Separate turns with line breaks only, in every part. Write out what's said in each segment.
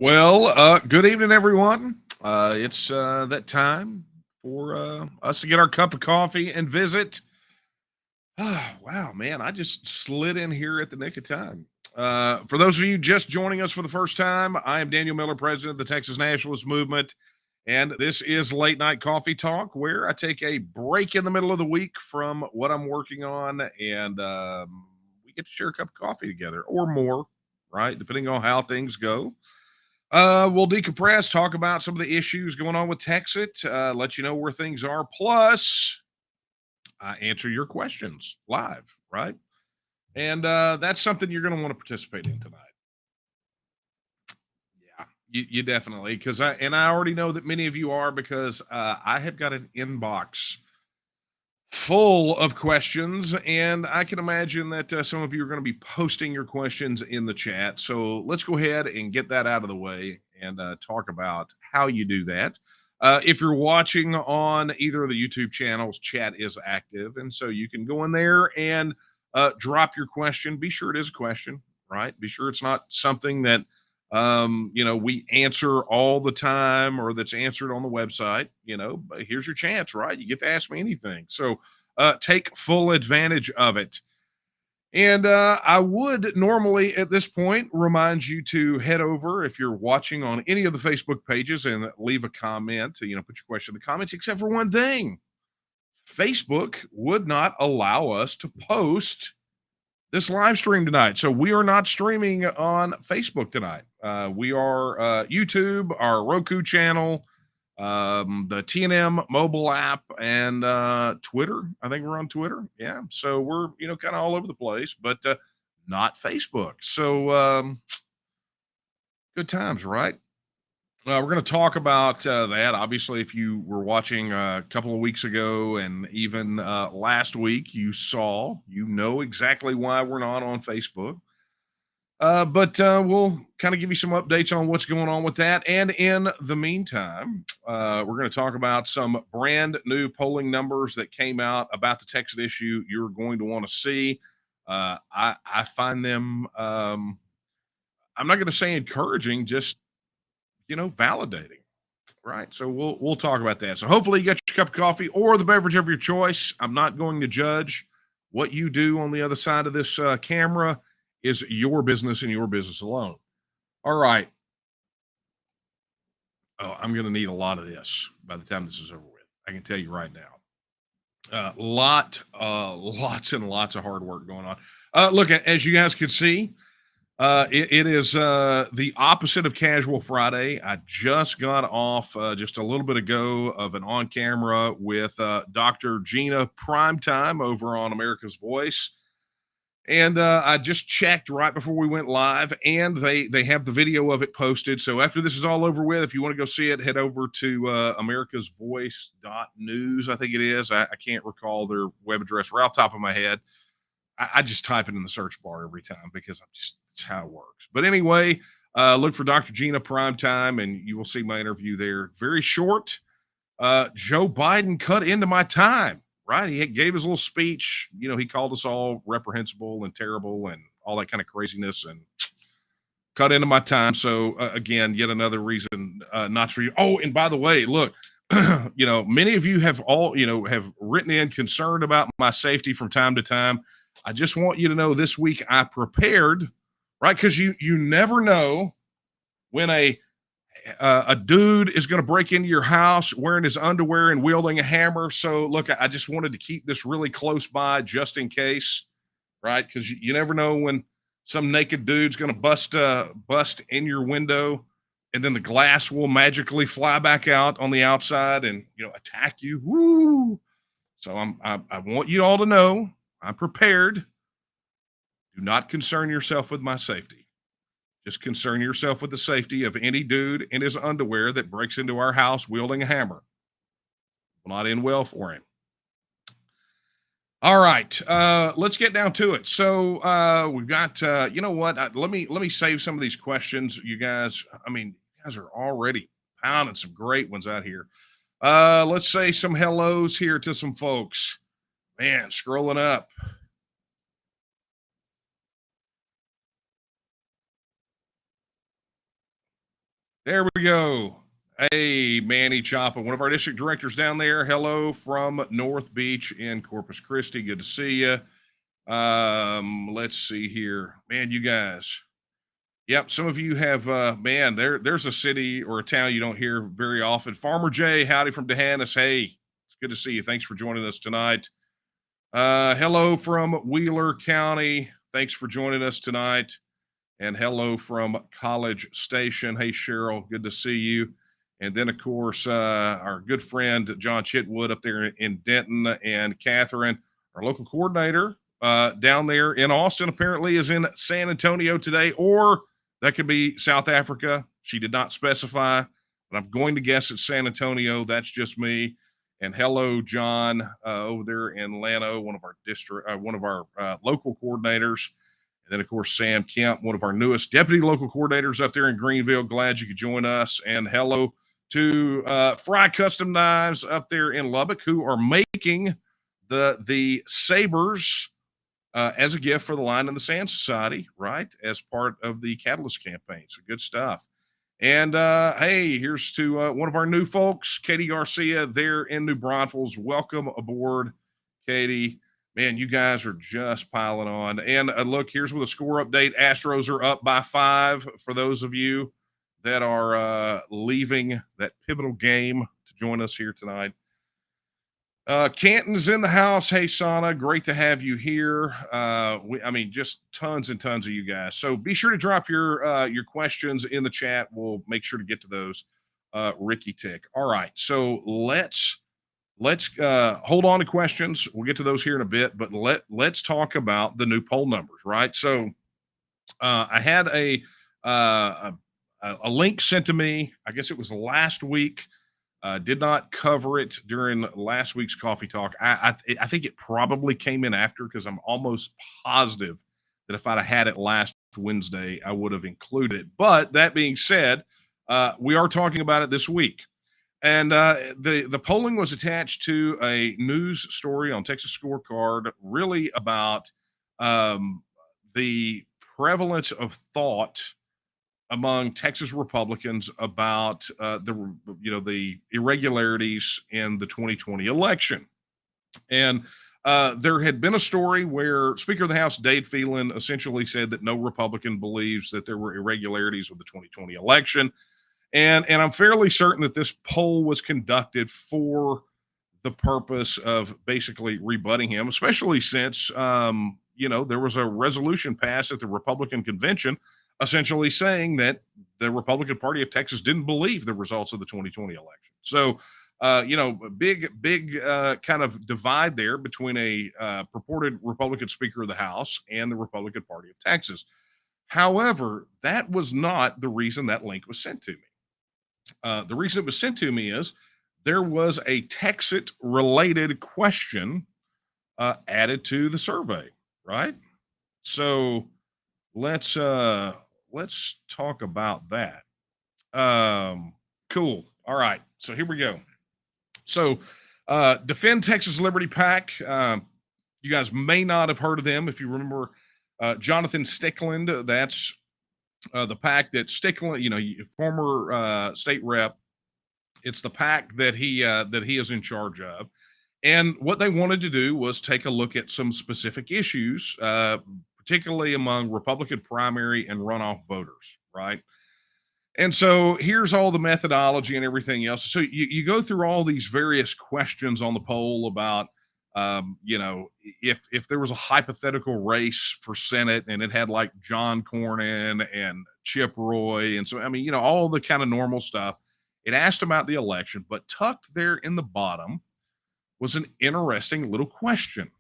Well, good evening, everyone. It's that time for us to get our cup of coffee and visit. Wow, man, I just slid in here at the nick of time. For those of you just joining us for the first time, I am Daniel Miller, president of the Texas Nationalist Movement, and this is Late Night Coffee Talk, where I take a break in the middle of the week from what I'm working on, and we get to share a cup of coffee together or more, right? Depending on how things go. We'll decompress, talk about some of the issues going on with Texas, let you know where things are. Plus, answer your questions live, right? And that's something you're going to want to participate in tonight. Yeah, you definitely, because I already know that many of you are because I have got an inbox full of questions, and I can imagine that some of you are going to be posting your questions in the chat. So let's go ahead and get that out of the way and talk about how you do that. If you're watching on either of the YouTube channels, chat is active, and so you can go in there and drop your question. Be sure it is a question, right? Be sure it's not something that we answer all the time or that's answered on the website. But here's your chance, right? You get to ask me anything. So take full advantage of it. And I would normally at this point remind you to head over if you're watching on any of the Facebook pages and leave a comment, put your question in the comments, except for one thing. Facebook would not allow us to post this live stream tonight. So we are not streaming on Facebook tonight. We are YouTube, our Roku channel, the TNM mobile app, and Twitter. I think we're on Twitter. Yeah. So we're, kind of all over the place, but not Facebook. So good times, right? We're going to talk about that. Obviously, if you were watching a couple of weeks ago and even last week, you know exactly why we're not on Facebook. But we'll kind of give you some updates on what's going on with that. And in the meantime, we're going to talk about some brand new polling numbers that came out about the Texas issue you're going to want to see. I find them, I'm not going to say encouraging, just, validating. Right. So we'll talk about that. So hopefully you got your cup of coffee or the beverage of your choice. I'm not going to judge what you do on the other side of this camera is your business and your business alone. All right. Oh, I'm going to need a lot of this by the time this is over with. I can tell you right now. Lots and lots of hard work going on. Look, as you guys can see, it is the opposite of Casual Friday. I just got off just a little bit ago of an on camera with Dr. Gina Primetime over on America's Voice. And I just checked right before we went live, and they have the video of it posted. So after this is all over with, if you want to go see it, head over to americasvoice.news, I think it is. I can't recall their web address right off the top of my head. I just type it in the search bar every time because it's how it works. But anyway, look for Dr. Gina Primetime, and you will see my interview there. Very short. Joe Biden cut into my time, right? He gave his little speech. He called us all reprehensible and terrible and all that kind of craziness and cut into my time. So, again, yet another reason not for you. Oh, and by the way, look, many of you have have written in concerned about my safety from time to time. I just want you to know this week I prepared, right? Because you never know when a dude is going to break into your house wearing his underwear and wielding a hammer. So look, I just wanted to keep this really close by just in case, right? Because you never know when some naked dude's going to bust in your window, and then the glass will magically fly back out on the outside and attack you. Woo! So I want you all to know I'm prepared. Do not concern yourself with my safety. Just concern yourself with the safety of any dude in his underwear that breaks into our house wielding a hammer. Will not end well for him. All right, let's get down to it. So we've got, you know what? Let me save some of these questions, you guys. I mean, you guys are already pounding some great ones out here. Let's say some hellos here to some folks. Man, scrolling up. There we go. Hey, Manny Choppa, one of our district directors down there. Hello from North Beach in Corpus Christi. Good to see you. Let's see here. Man, you guys. Yep, some of you have man, there's a city or a town you don't hear very often. Farmer Jay, howdy from D'Hanis. Hey, it's good to see you. Thanks for joining us tonight. Hello from Wheeler County. Thanks for joining us tonight. And hello from College Station. Hey, Cheryl, good to see you. And then, of course, our good friend John Chitwood up there in Denton, and Catherine, our local coordinator down there in Austin, apparently is in San Antonio today, or that could be South Africa. She did not specify, but I'm going to guess it's San Antonio. That's just me. And hello, John, over there in Llano, one of our local coordinators. And then, of course, Sam Kemp, one of our newest deputy local coordinators up there in Greenville. Glad you could join us. And hello to Fry Custom Knives up there in Lubbock, who are making the sabers as a gift for the Line in the Sand Society, right, as part of the Catalyst campaign. So good stuff. And hey, here's to one of our new folks, Katie Garcia, there in New Braunfels. Welcome aboard, Katie. Man, you guys are just piling on. And look, here's with a score update. Astros are up by 5 for those of you that are leaving that pivotal game to join us here tonight. Canton's in the house. Hey, Sana, great to have you here. Just tons and tons of you guys. So be sure to drop your questions in the chat. We'll make sure to get to those. Ricky Tick. All right, so let's hold on to questions. We'll get to those here in a bit, but let's talk about the new poll numbers, right? So I had a link sent to me. I guess it was last week. Did not cover it during last week's coffee talk. I think it probably came in after, because I'm almost positive that if I'd have had it last Wednesday, I would have included it. But that being said, we are talking about it this week. And the polling was attached to a news story on Texas Scorecard, really about the prevalence of thought among Texas Republicans about the irregularities in the 2020 election. And there had been a story where Speaker of the House Dade Phelan essentially said that no Republican believes that there were irregularities with the 2020 election. And I'm fairly certain that this poll was conducted for the purpose of basically rebutting him, especially since, there was a resolution passed at the Republican convention essentially saying that the Republican Party of Texas didn't believe the results of the 2020 election. So, big kind of divide there between a purported Republican Speaker of the House and the Republican Party of Texas. However, that was not the reason that link was sent to me. The reason it was sent to me is there was a Texit-related question added to the survey, right? So let's talk about that. Cool. All right. So here we go. So Defend Texas Liberty PAC. You guys may not have heard of them. If you remember Jonathan Stickland, that's the PAC that Stickland, former state rep. It's the PAC that he is in charge of. And what they wanted to do was take a look at some specific issues, particularly among Republican primary and runoff voters, right? And so here's all the methodology and everything else. So you go through all these various questions on the poll about, if there was a hypothetical race for Senate and it had like John Cornyn and Chip Roy. And so, all the kind of normal stuff. It asked about the election, but tucked there in the bottom was an interesting little question.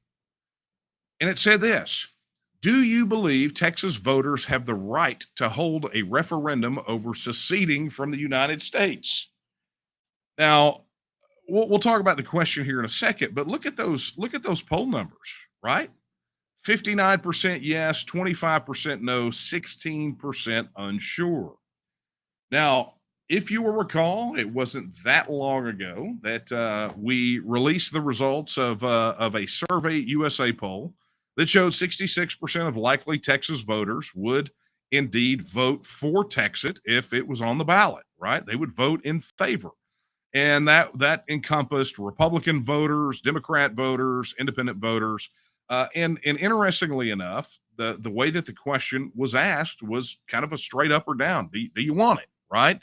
And it said this: do you believe Texas voters have the right to hold a referendum over seceding from the United States? Now, we'll talk about the question here in a second, but look at those poll numbers, right? 59% yes, 25% no, 16% unsure. Now, if you will recall, it wasn't that long ago that we released the results of a Survey USA poll that showed 66% of likely Texas voters would indeed vote for Texas if it was on the ballot, right? They would vote in favor. And that encompassed Republican voters, Democrat voters, independent voters. And interestingly enough, the way that the question was asked was kind of a straight up or down. Do you want it? Right.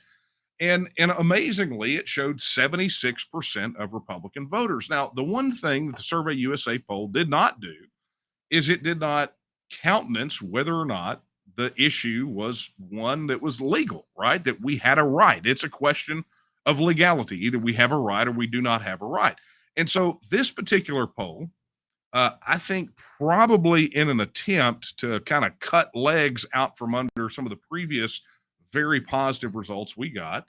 And amazingly, it showed 76% of Republican voters. Now, the one thing that the Survey USA poll did not do is it did not countenance whether or not the issue was one that was legal, right? That we had a right. It's a question of legality. Either we have a right or we do not have a right. And so this particular poll, I think probably in an attempt to kind of cut legs out from under some of the previous very positive results we got,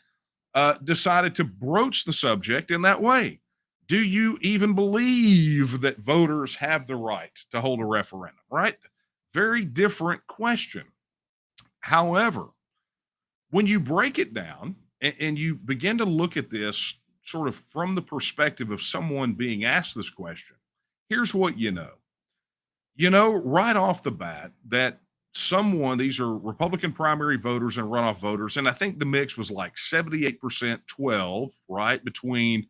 decided to broach the subject in that way. Do you even believe that voters have the right to hold a referendum? Right? Very different question. However, when you break it down and you begin to look at this sort of from the perspective of someone being asked this question, here's what you know. You know right off the bat that these are Republican primary voters and runoff voters, and I think the mix was like 78% 12, right, between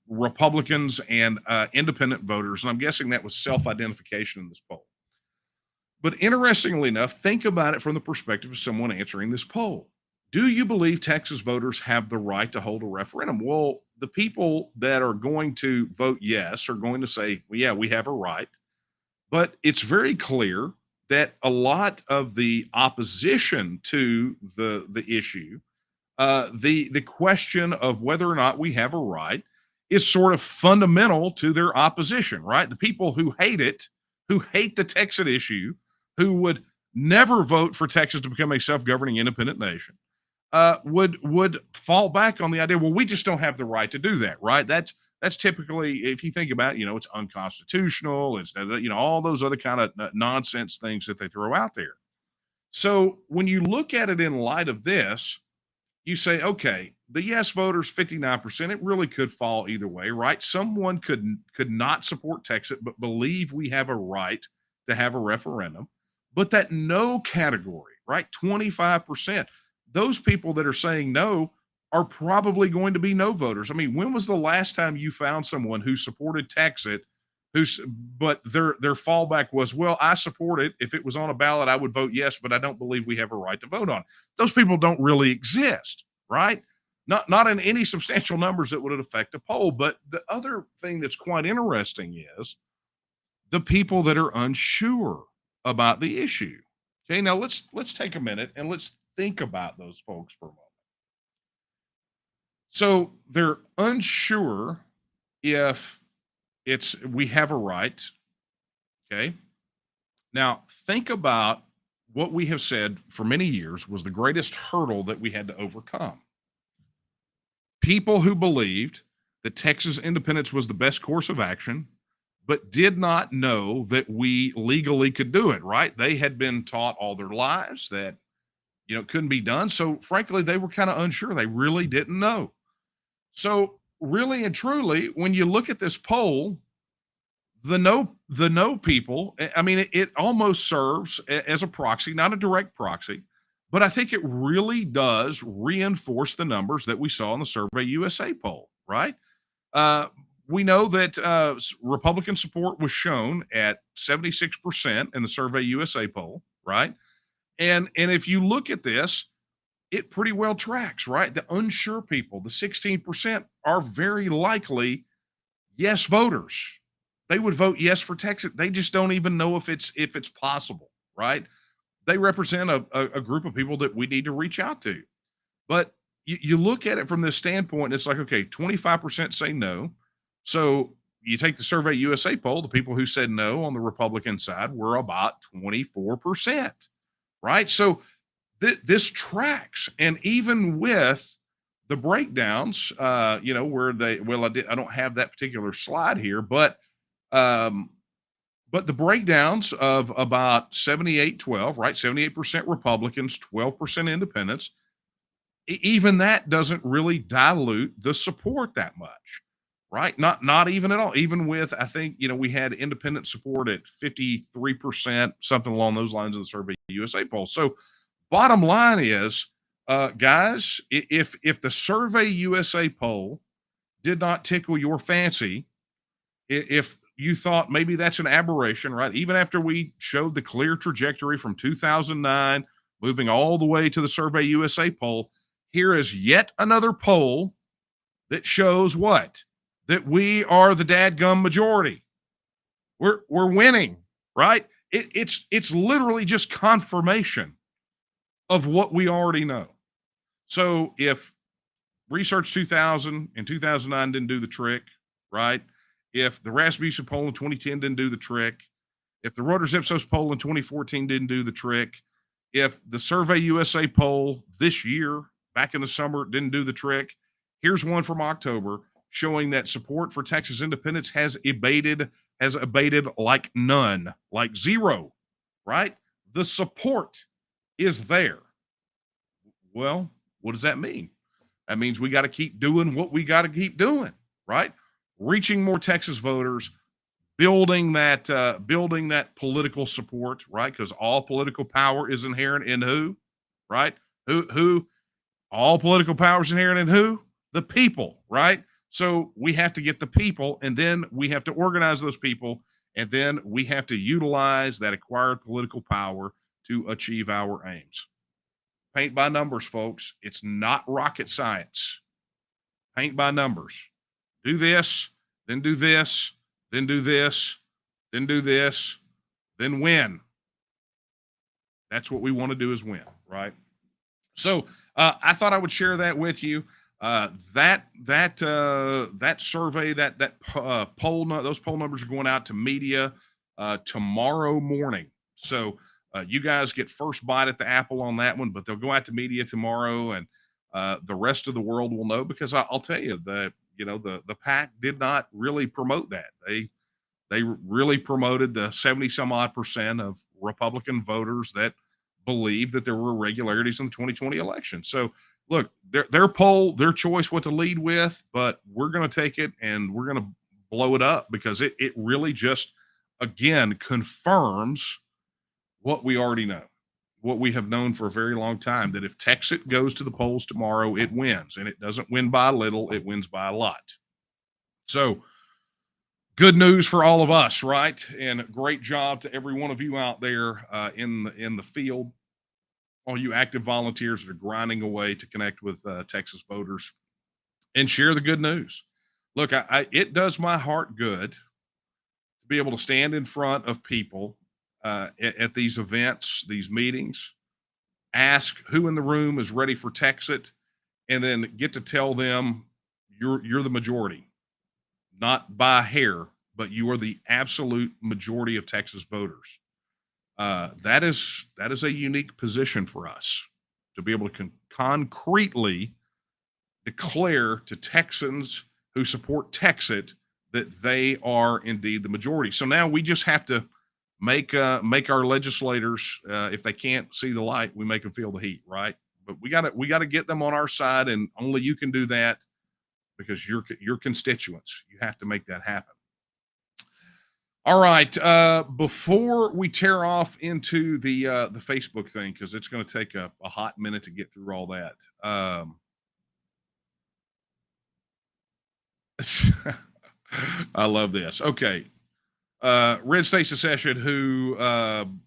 Republicans and independent voters. And I'm guessing that was self identification in this poll. But interestingly enough, think about it from the perspective of someone answering this poll. Do you believe Texas voters have the right to hold a referendum? Well, the people that are going to vote yes are going to say, well, yeah, we have a right. But it's very clear that a lot of the opposition to the issue, the question of whether or not we have a right, is sort of fundamental to their opposition, right? The people who hate it, who hate the Texas issue, who would never vote for Texas to become a self-governing independent nation, would fall back on the idea, well, we just don't have the right to do that, right? That's typically, if you think about it, it's unconstitutional. It's all those other kind of nonsense things that they throw out there. So when you look at it in light of this, you say, okay, the yes voters 59%. It really could fall either way, right? Someone could not support Texas but believe we have a right to have a referendum, but that no category, right? 25%. Those people that are saying no are probably going to be no voters. I mean, when was the last time you found someone who supported Texas but their fallback was, well, I support it. If it was on a ballot, I would vote yes, but I don't believe we have a right to vote on it. Those people don't really exist, right? Not in any substantial numbers that would affect a poll. But the other thing that's quite interesting is the people that are unsure about the issue. Okay, now let's take a minute and let's think about those folks for a moment. So they're unsure if we have a right. Okay. Now think about what we have said for many years was the greatest hurdle that we had to overcome. People who believed that Texas independence was the best course of action, but did not know that we legally could do it, right? They had been taught all their lives that, it couldn't be done. So frankly, they were kind of unsure. They really didn't know. So really and truly, when you look at this poll, the no people, I mean, it almost serves as a proxy, not a direct proxy, but I think it really does reinforce the numbers that we saw in the Survey USA poll, right? We know that Republican support was shown at 76% in the Survey USA poll, right? And if you look at this, it pretty well tracks, right? The unsure people, the 16%, are very likely yes voters. They would vote yes for Texas. They just don't even know if it's possible, right? They represent a group of people that we need to reach out to. But you look at it from this standpoint, it's like, okay, 25% say no. So you take the Survey USA poll, the people who said no on the Republican side were about 24%, right? So this tracks. And even with the breakdowns, where I don't have that particular slide here, but the breakdowns of about 78-12, right? 78% Republicans, 12% independents, even that doesn't really dilute the support that much, right? Not even at all. Even with, I think, we had independent support at 53%, something along those lines of the Survey USA poll. So bottom line is, guys, if the Survey USA poll did not tickle your fancy, if you thought maybe that's an aberration, right? Even after we showed the clear trajectory from 2009, moving all the way to the Survey USA poll, here is yet another poll that shows what? That we are the dadgum majority. We're winning, right? It's literally just confirmation of what we already know. So if Research 2000 and 2009 didn't do the trick, right? If the Rasmussen poll in 2010 didn't do the trick, if the Reuters Ipsos poll in 2014 didn't do the trick, if the Survey USA poll this year, back in the summer, didn't do the trick, here's one from October showing that support for Texas independence has abated like none, like zero, right? The support is there. Well, what does that mean? That means we got to keep doing what we got to keep doing, right? Reaching more Texas voters, building that political support, right? Because all political power is inherent in who, right? Who? All political power is inherent in who? The people, right? So we have to get the people, and then we have to organize those people, and then we have to utilize that acquired political power to achieve our aims. Paint by numbers, folks. It's not rocket science. Paint by numbers. Do this, then do this, then do this, then do this, then win. That's what we want to do, is win, right? So I thought I would share that with you. That survey, that poll, those poll numbers are going out to media tomorrow morning. So you guys get first bite at the apple on that one, but they'll go out to media tomorrow, and the rest of the world will know, because I'll tell you that the PAC did not really promote that. They really promoted the 70 some odd percent of Republican voters that believe that there were irregularities in the 2020 election. So look, their poll, their choice what to lead with, but we're going to take it and we're going to blow it up, because it really just, again, confirms what we already know, what we have known for a very long time, that if Texas goes to the polls tomorrow, it wins, and it doesn't win by a little, it wins by a lot. So good news for all of us, right? And great job to every one of you out there in the field, all you active volunteers that are grinding away to connect with Texas voters and share the good news. Look, it does my heart good to be able to stand in front of people at these events, these meetings, ask who in the room is ready for Texas, and then get to tell them you're the majority, not by hair, but you are the absolute majority of Texas voters. That is a unique position for us, to be able to concretely declare to Texans who support Texas that they are indeed the majority. So now we just have to make our legislators, if they can't see the light, we make them feel the heat, right? But we got to get them on our side, and only you can do that, because your constituents. You have to make that happen. All right. Before we tear off into the Facebook thing, because it's going to take a hot minute to get through all that. I love this. Okay. Red State Secession, who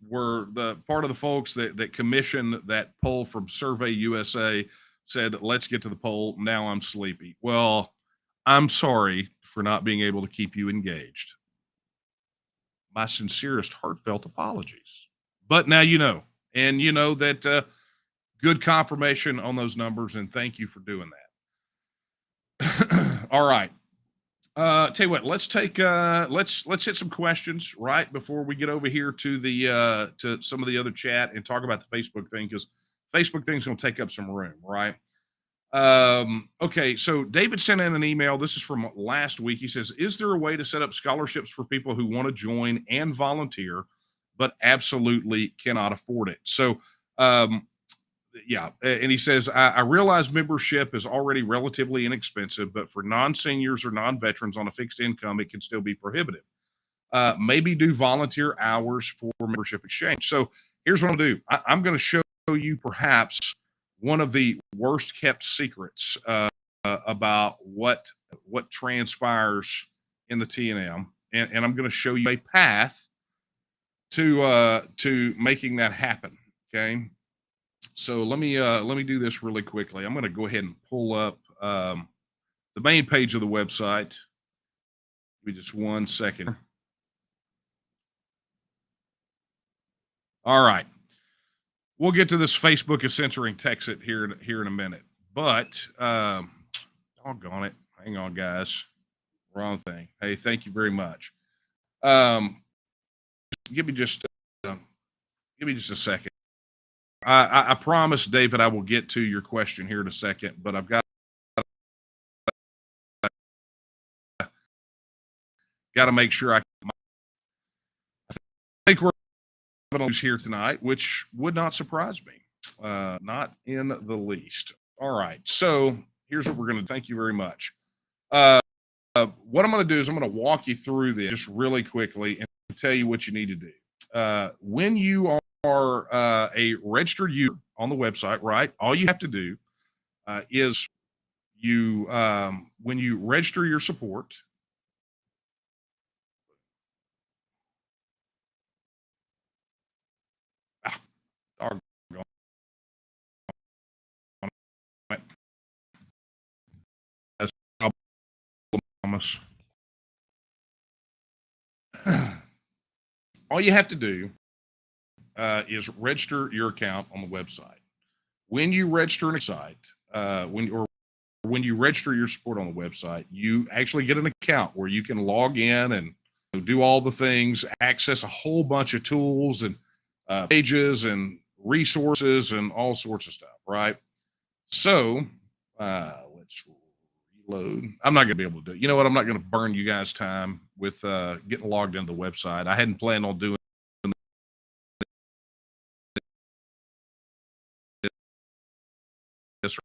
were the part of the folks that commissioned that poll from Survey USA, said, let's get to the poll. Now I'm sleepy. Well, I'm sorry for not being able to keep you engaged. My sincerest, heartfelt apologies. But now you know, and you know that good confirmation on those numbers, and thank you for doing that. All right. Tell you what, let's take let's hit some questions right before we get over here to the to some of the other chat and talk about the Facebook thing, because Facebook thing's going to take up some room, right? Okay, so David sent in an email. This is from last week. He says, is there a way to set up scholarships for people who want to join and volunteer, but absolutely cannot afford it? So Yeah, and he says, I realize membership is already relatively inexpensive, but for non-seniors or non-veterans on a fixed income, it can still be prohibitive. Maybe do volunteer hours for membership exchange. So here's what I'll do. I'm going to show you perhaps one of the worst kept secrets about what transpires in the TNM, and I'm going to show you a path to making that happen. Okay. So let me do this really quickly. I'm going to go ahead and pull up the main page of the website. Give me just 1 second. All right, we'll get to this. Facebook is censoring Texit here in a minute, but doggone it, hang on, guys, wrong thing. Hey, thank you very much. Um, give me just give me just a second. I promise, David, I will get to your question here in a second, but I've got to make sure I think we're here tonight, which would not surprise me, not in the least. All right, so here's what we're going to. Thank you very much. What I'm going to do is I'm going to walk you through this just really quickly and tell you what you need to do. When you are a registered user on the website, right? All you have to do is when you register your support. All you have to do is register your account on the website. When you register a site, when you register your support on the website, you actually get an account where you can log in and do all the things, access a whole bunch of tools and pages and resources and all sorts of stuff, right? So let's reload. I'm not going to be able to do it. You know what? I'm not going to burn you guys' time with getting logged into the website. I hadn't planned on doing this.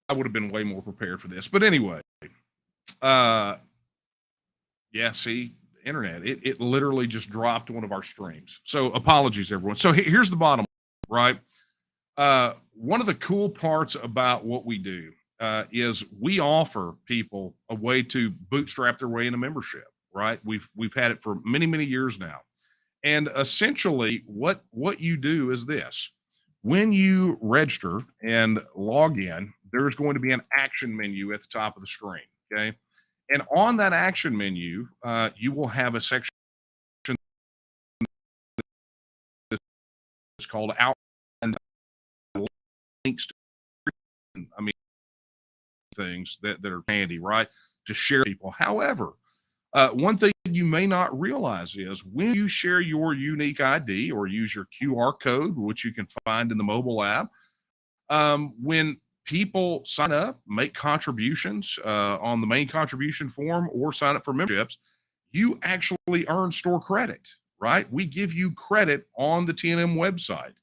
I would have been way more prepared for this. But anyway, yeah, see, internet, it literally just dropped one of our streams. So apologies, everyone. So here's the bottom, right? One of the cool parts about what we do is we offer people a way to bootstrap their way into membership, right? We've had it for many years now. And essentially what you do is this. When you register and log in, there's going to be an action menu at the top of the screen, okay? And on that action menu, you will have a section that's called out and links to, I mean, things that are handy, right? To share people. However, one thing you may not realize is when you share your unique ID or use your QR code, which you can find in the mobile app, when people sign up, make contributions on the main contribution form or sign up for memberships, you actually earn store credit, right? We give you credit on the TNM website.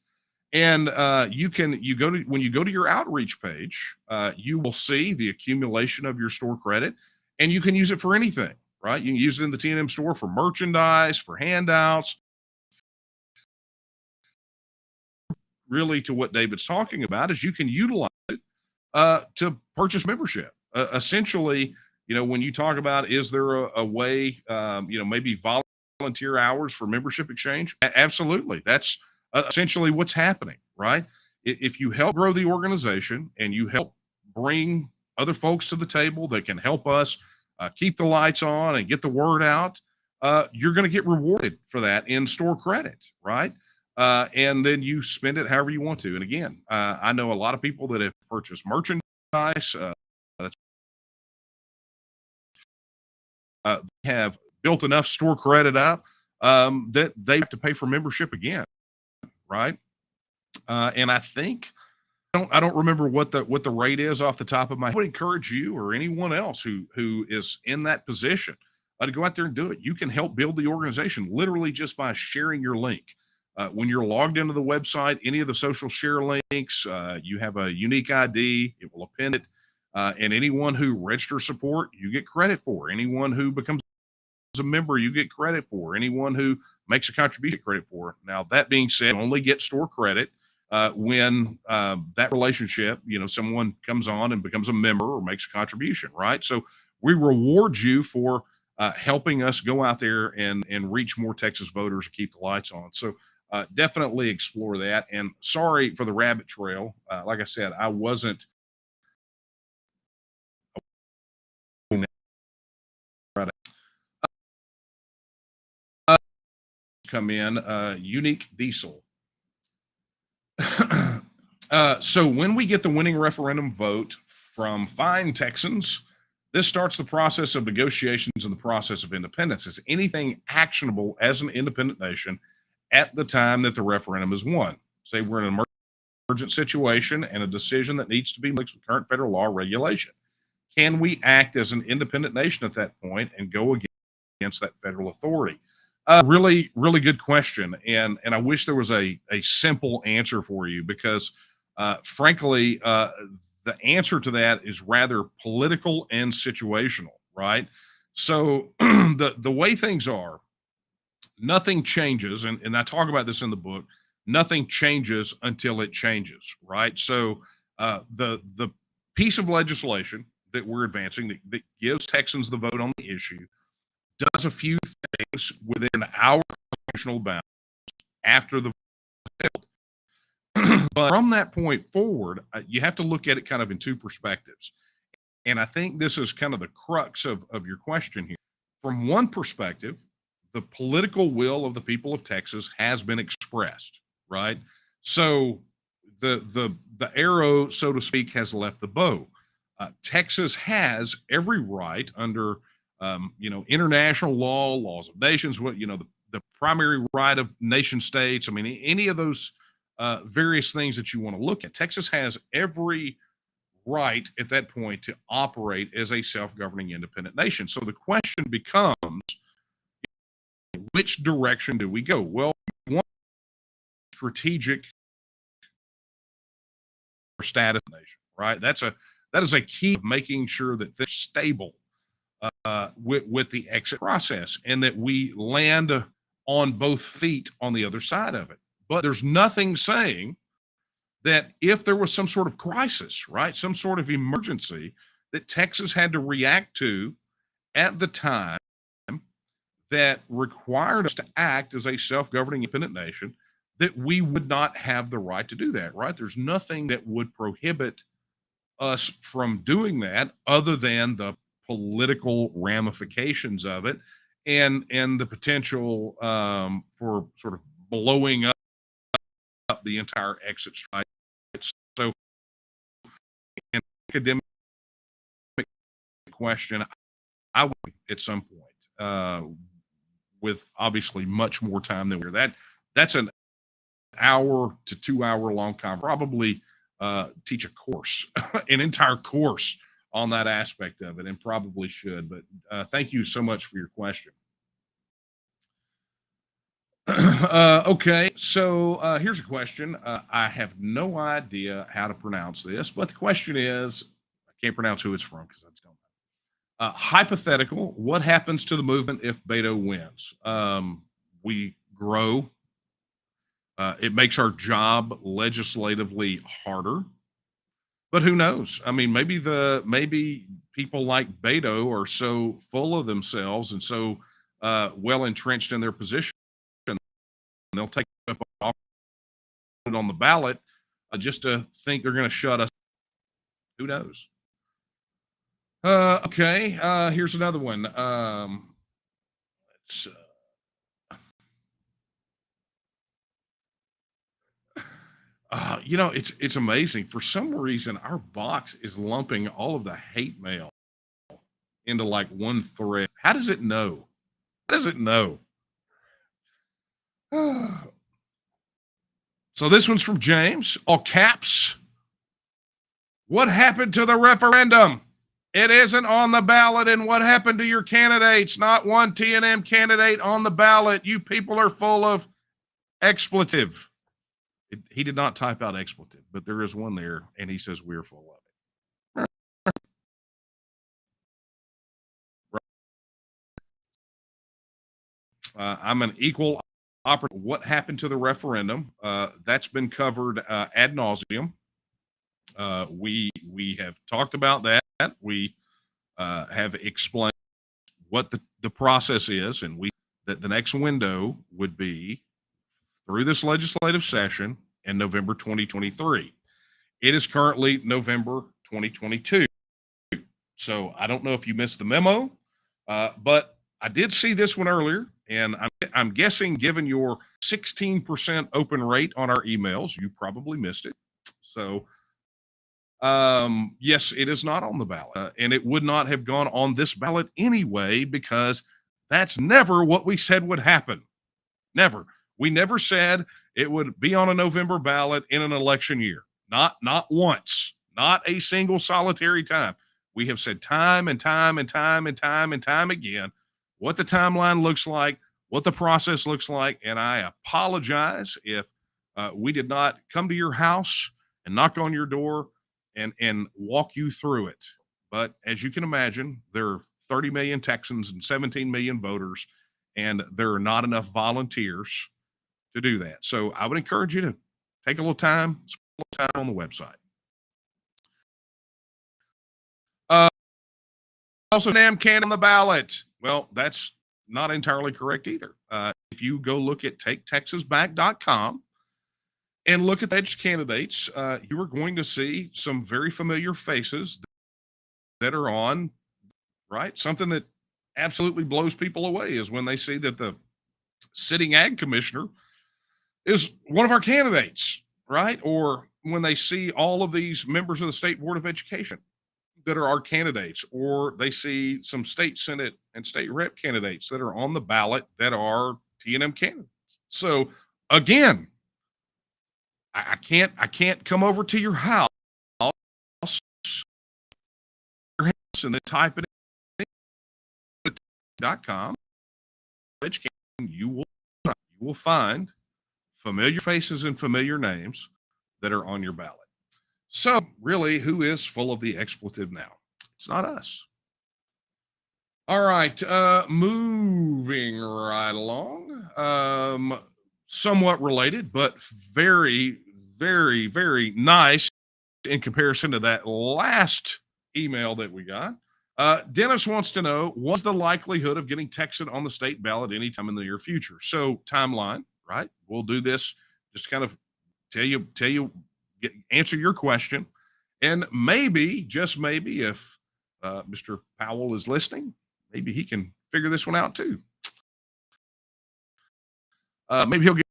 And when you go to your outreach page, you will see the accumulation of your store credit, and you can use it for anything, right? You can use it in the TNM store for merchandise, for handouts. Really, to what David's talking about is you can utilize it to purchase membership. Essentially, when you talk about is there a way, maybe volunteer hours for membership exchange? Absolutely. That's essentially what's happening, right? If you help grow the organization and you help bring other folks to the table that can help us keep the lights on and get the word out, you're going to get rewarded for that in store credit, right? And then you spend it however you want to. And again, I know a lot of people that have purchased merchandise, have built enough store credit up that they have to pay for membership again, right? And I think I don't remember what the rate is off the top of my head. I would encourage you or anyone else who is in that position to go out there and do it. You can help build the organization literally just by sharing your link. When you're logged into the website, any of the social share links, you have a unique ID, it will append it. And anyone who registers support, you get credit for. Anyone who becomes a member, you get credit for. Anyone who makes a contribution, credit for. Now, that being said, you only get store credit when that relationship, someone comes on and becomes a member or makes a contribution, right? So we reward you for helping us go out there and reach more Texas voters and keep the lights on. So definitely explore that. And sorry for the rabbit trail. Like I said, I wasn't come in unique diesel. So when we get the winning referendum vote from fine Texans, this starts the process of negotiations and the process of independence. Is anything actionable as an independent nation at the time that the referendum is won? Say we're in an emergent situation and a decision that needs to be mixed with current federal law regulation. Can we act as an independent nation at that point and go against that federal authority? Really, really good question, and I wish there was a simple answer for you because, frankly, the answer to that is rather political and situational, right? So the way things are, nothing changes, and I talk about this in the book. Nothing changes until it changes, right? So the piece of legislation that we're advancing that gives Texans the vote on the issue does a few things within our constitutional bounds after the vote. But from that point forward, you have to look at it kind of in two perspectives. And I think this is kind of the crux of your question here. From one perspective, the political will of the people of Texas has been expressed, right? So the arrow, so to speak, has left the bow. Texas has every right under international law, laws of nations, the primary right of nation states. I mean, any of those various things that you want to look at. Texas has every right at that point to operate as a self-governing independent nation. So the question becomes, which direction do we go? Well, one strategic status nation, right? That is a key of making sure that they're stable with the exit process and that we land on both feet on the other side of it. But there's nothing saying that if there was some sort of crisis, right, some sort of emergency that Texas had to react to at the time that required us to act as a self-governing independent nation, that we would not have the right to do that, right? There's nothing that would prohibit us from doing that other than the political ramifications of it and the potential for sort of blowing up the entire exit strategy. So, an academic question, I would at some point, with obviously much more time than we're that's an hour to 2 hour long conversation. Probably teach a course, an entire course on that aspect of it, and probably should. But thank you so much for your question. Okay, so here's a question. I have no idea how to pronounce this, but the question is, I can't pronounce who it's from because I just don't know. Hypothetical, what happens to the movement if Beto wins? We grow. It makes our job legislatively harder, but who knows? I mean, maybe people like Beto are so full of themselves and so well entrenched in their position, they'll take up on the ballot just to think they're going to shut us. Who knows? Okay, here's another one. It's amazing. For some reason, our box is lumping all of the hate mail into like one thread. How does it know? How does it know? So this one's from James, all caps. What happened to the referendum? It isn't on the ballot. And what happened to your candidates? Not one TNM candidate on the ballot. You people are full of expletive. He did not type out expletive, but there is one there, and he says we're full of it. I'm an equal opportunity. What happened to the referendum? That's been covered ad nauseum. We have talked about that. We have explained what the process is, and that the next window would be through this legislative session in November 2023. It is currently November 2022. So I don't know if you missed the memo, but I did see this one earlier, and I'm guessing, given your 16% open rate on our emails, you probably missed it. So, yes, it is not on the ballot, and it would not have gone on this ballot anyway, because that's never what we said would happen. Never. We never said it would be on a November ballot in an election year. Not once. Not a single solitary time. We have said time and time and time and time and time again what the timeline looks like, what the process looks like, and I apologize if we did not come to your house and knock on your door and walk you through it. But as you can imagine, there are 30 million Texans and 17 million voters, and there are not enough volunteers to do that. So I would encourage you to take a little time, spend a little time on the website. Also, damn can on the ballot. Well, that's not entirely correct either. If you go look at taketexasback.com and look at the edge candidates, you are going to see some very familiar faces that are on, right? Something that absolutely blows people away is when they see that the sitting ag commissioner is one of our candidates, right? Or when they see all of these members of the State Board of Education that are our candidates, or they see some state senate and state rep candidates that are on the ballot that are T&M candidates. So again, I can't come over to your house and then type it in .com. You will find familiar faces and familiar names that are on your ballot. So really, who is full of the expletive now? It's not us. All right, moving right along. Somewhat related, but very, very, very nice in comparison to that last email that we got. Dennis wants to know, what's the likelihood of getting Texan on the state ballot anytime in the near future? So timeline, right? We'll do this, just kind of answer your question. And maybe, just maybe, if Mr. Powell is listening, maybe he can figure this one out too. Maybe he'll get.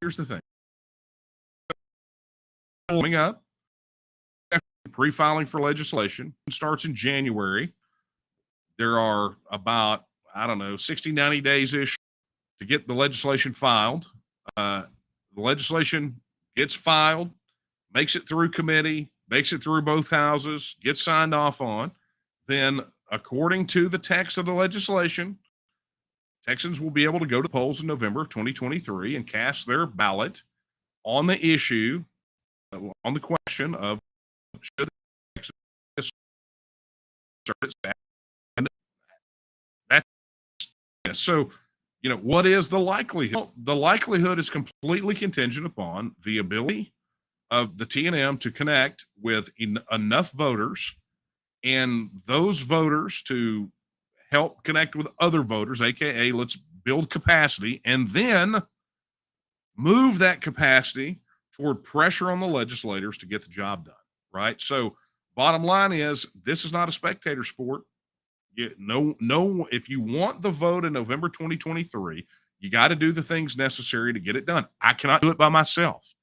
Here's the thing. Coming up, pre-filing for legislation starts in January. There are about, 60, 90 days-ish to get the legislation filed. The legislation gets filed, makes it through committee, makes it through both houses, gets signed off on. Then, according to the text of the legislation, Texans will be able to go to the polls in November of 2023 and cast their ballot on the issue, on the question of should Texas assert its back. And that's so. What is the likelihood? Well, the likelihood is completely contingent upon the ability of the T&M to connect with enough voters, and those voters to help connect with other voters, aka let's build capacity, and then move that capacity toward pressure on the legislators to get the job done, right? So bottom line is, this is not a spectator sport. If you want the vote in November 2023, you got to do the things necessary to get it done. I cannot do it by myself.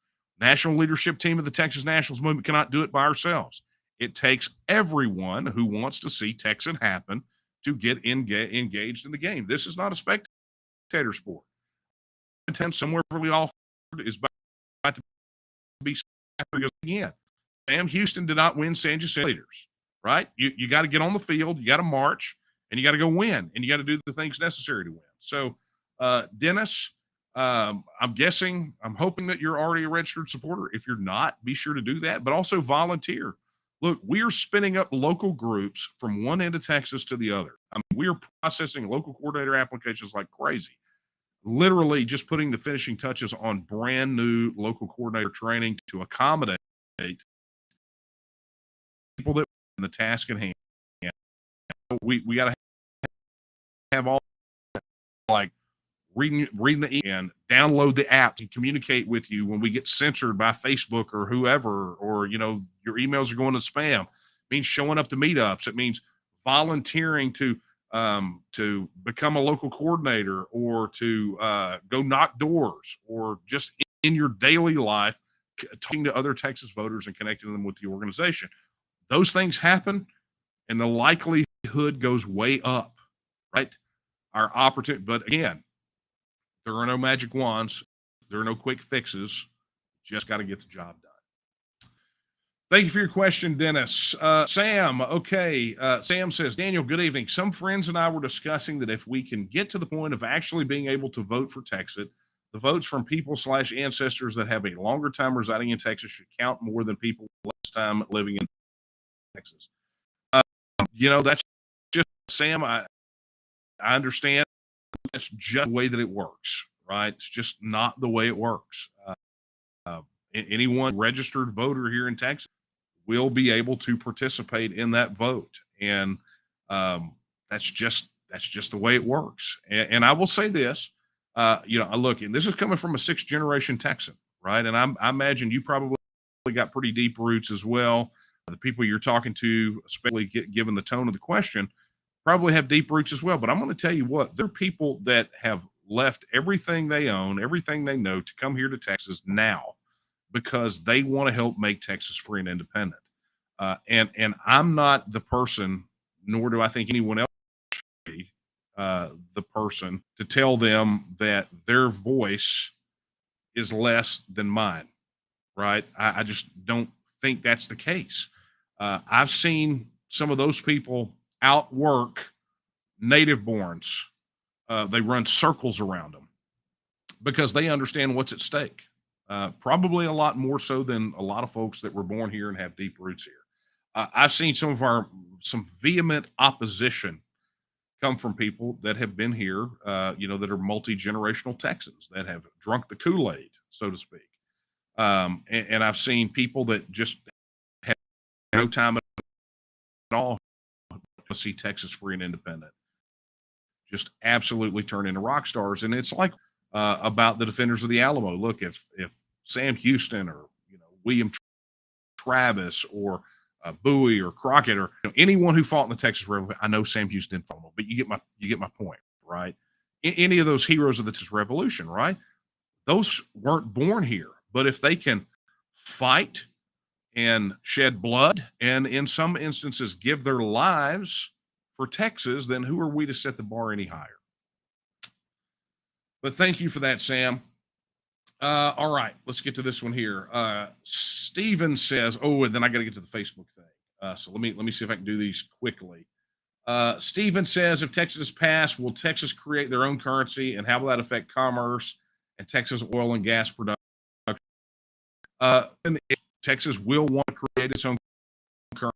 National leadership team of the Texas Nationals movement cannot do it by ourselves. It takes everyone who wants to see Texan happen to get engaged in the game. This is not a spectator sport. Somewhere really offered is about to be again. Sam Houston did not win San Jacinto Leaders, right? You got to get on the field, you got to march, and you got to go win, and you got to do the things necessary to win. So, Dennis, I'm guessing, I'm hoping that you're already a registered supporter. If you're not, be sure to do that, but also volunteer. Look, we are spinning up local groups from one end of Texas to the other. I mean, we are processing local coordinator applications like crazy. Literally just putting the finishing touches on brand new local coordinator training to accommodate people that in the task at hand. We got to have all like reading the and download the app to communicate with you when we get censored by Facebook or whoever, or your emails are going to spam. It means showing up to meetups. It means volunteering to become a local coordinator, or to go knock doors, or just in your daily life talking to other Texas voters and connecting them with the organization. Those things happen, and the likelihood goes way up, right? Our opportunity, but again, there are no magic wands. There are no quick fixes. Just got to get the job done. Thank you for your question, Dennis. Sam, okay. Sam says, Daniel, good evening. Some friends and I were discussing that if we can get to the point of actually being able to vote for Texas, the votes from people/ancestors that have a longer time residing in Texas should count more than people less time living in Texas. That's just, Sam, I understand. That's just the way that it works, right? It's just not the way it works. Anyone registered voter here in Texas will be able to participate in that vote, and that's just the way it works. And I will say this, look, and this is coming from a 6th generation Texan, right? And I imagine you probably got pretty deep roots as well. The people you're talking to, especially given the tone of the question, probably have deep roots as well. But I'm going to tell you what, there are people that have left everything they own, everything they know, to come here to Texas now because they want to help make Texas free and independent. And I'm not the person, nor do I think anyone else should be the person to tell them that their voice is less than mine, right? I just don't think that's the case. I've seen some of those people outwork native borns. They run circles around them because they understand what's at stake. Probably a lot more so than a lot of folks that were born here and have deep roots here. I've seen some vehement opposition come from people that have been here, that are multi-generational Texans that have drunk the Kool-Aid, so to speak. And I've seen people that just have no time at all to see Texas free and independent, just absolutely turn into rock stars. And it's like about the defenders of the Alamo. Look, if Sam Houston or William Travis or Bowie or Crockett or anyone who fought in the Texas Revolution, I know Sam Houston didn't follow, but you get my point, right? Any of those heroes of the Texas Revolution, right? Those weren't born here, but if they can fight and shed blood, and in some instances give their lives for Texas, then who are we to set the bar any higher? But thank you for that, Sam. All right, let's get to this one here. Steven says, and then I got to get to the Facebook thing. So let me see if I can do these quickly. Steven says, if Texas passed, will Texas create their own currency, and how will that affect commerce and Texas oil and gas production? And Texas will want to create its own currency.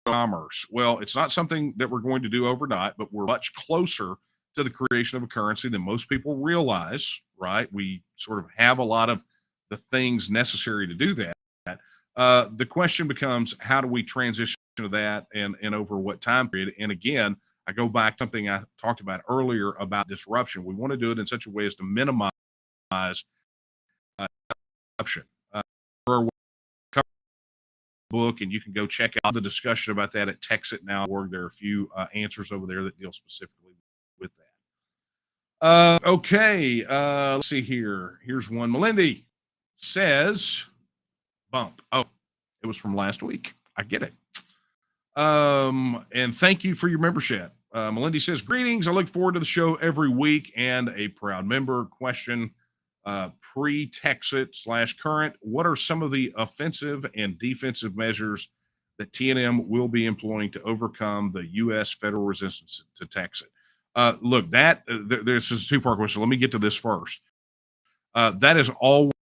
Commerce. Well, it's not something that we're going to do overnight, but we're much closer to the creation of a currency than most people realize, right? We sort of have a lot of the things necessary to do that. The question becomes, how do we transition to that, and over what time period? And again, I go back to something I talked about earlier about disruption. We want to do it in such a way as to minimize disruption. Book, and you can go check out the discussion about that at texitnow.org. There are a few answers over there that deal specifically with that. Okay, let's see here. Here's one. Melindy says, bump. Oh, it was from last week. I get it. And thank you for your membership. Melindy says, greetings. I look forward to the show every week and a proud member. Question, pre-Texit/current, what are some of the offensive and defensive measures that TNM will be employing to overcome the U.S. federal resistance to Texit? Look, there's a two-part question. Let me get to this first. That is always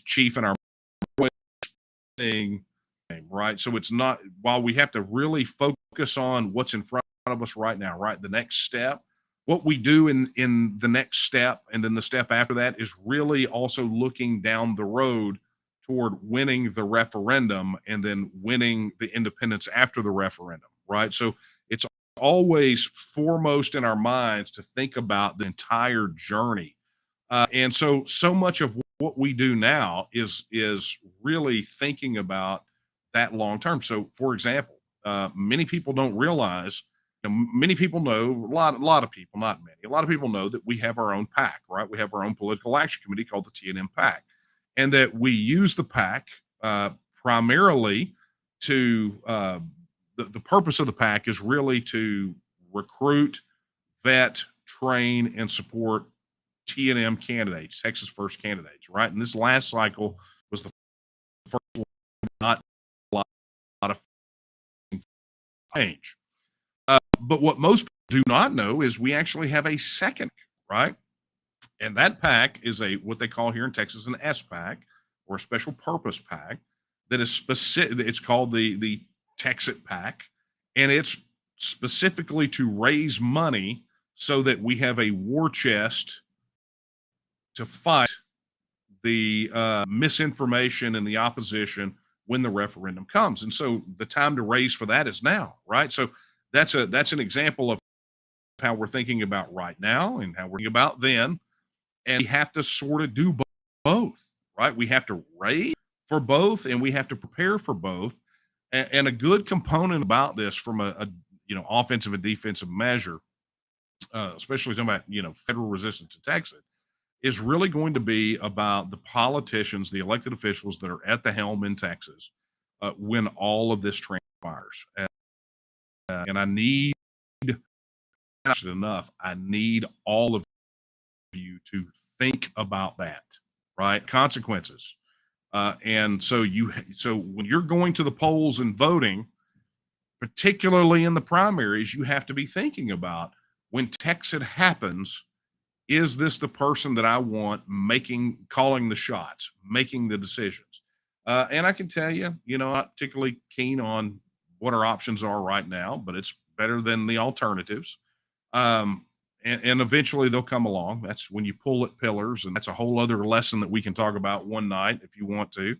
chief in our thing, right? So it's not, while we have to really focus on what's in front of us right now, right? The next step, what we do in the next step, and then the step after that is really also looking down the road toward winning the referendum and then winning the independence after the referendum, right? So it's always foremost in our minds to think about the entire journey. And so much of what we do now is really thinking about that long term. So, for example, many people don't realize. Many people know, a lot of people, not many. A lot of people know that we have our own PAC, right? We have our own political action committee called the TNM PAC, and that we use the PAC primarily to the purpose of the PAC is really to recruit, vet, train, and support TNM candidates, Texas First candidates, right? And this last cycle was the first one, not a lot of change. But what most people do not know is we actually have a second, right? And that PAC is what they call here in Texas an SPAC, or a special purpose PAC, that is specific. It's called the Texit PAC, and it's specifically to raise money so that we have a war chest to fight the misinformation and the opposition when the referendum comes. And so the time to raise for that is now, right? So that's an example of how we're thinking about right now and how we're thinking about then. And we have to sort of do both, right? We have to raise for both, and we have to prepare for both. And a good component about this, from a offensive and defensive measure, especially talking about federal resistance to Texas, is really going to be about the politicians, the elected officials that are at the helm in Texas when all of this transpires. And I need enough. I need all of you to think about that, right? Consequences. And so when you're going to the polls and voting, particularly in the primaries, you have to be thinking about, when Texas happens, is this the person that I want calling the shots, making the decisions? And I can tell you, I'm not particularly keen on what our options are right now, but it's better than the alternatives. And eventually they'll come along. That's when you pull at pillars, and that's a whole other lesson that we can talk about one night if you want to,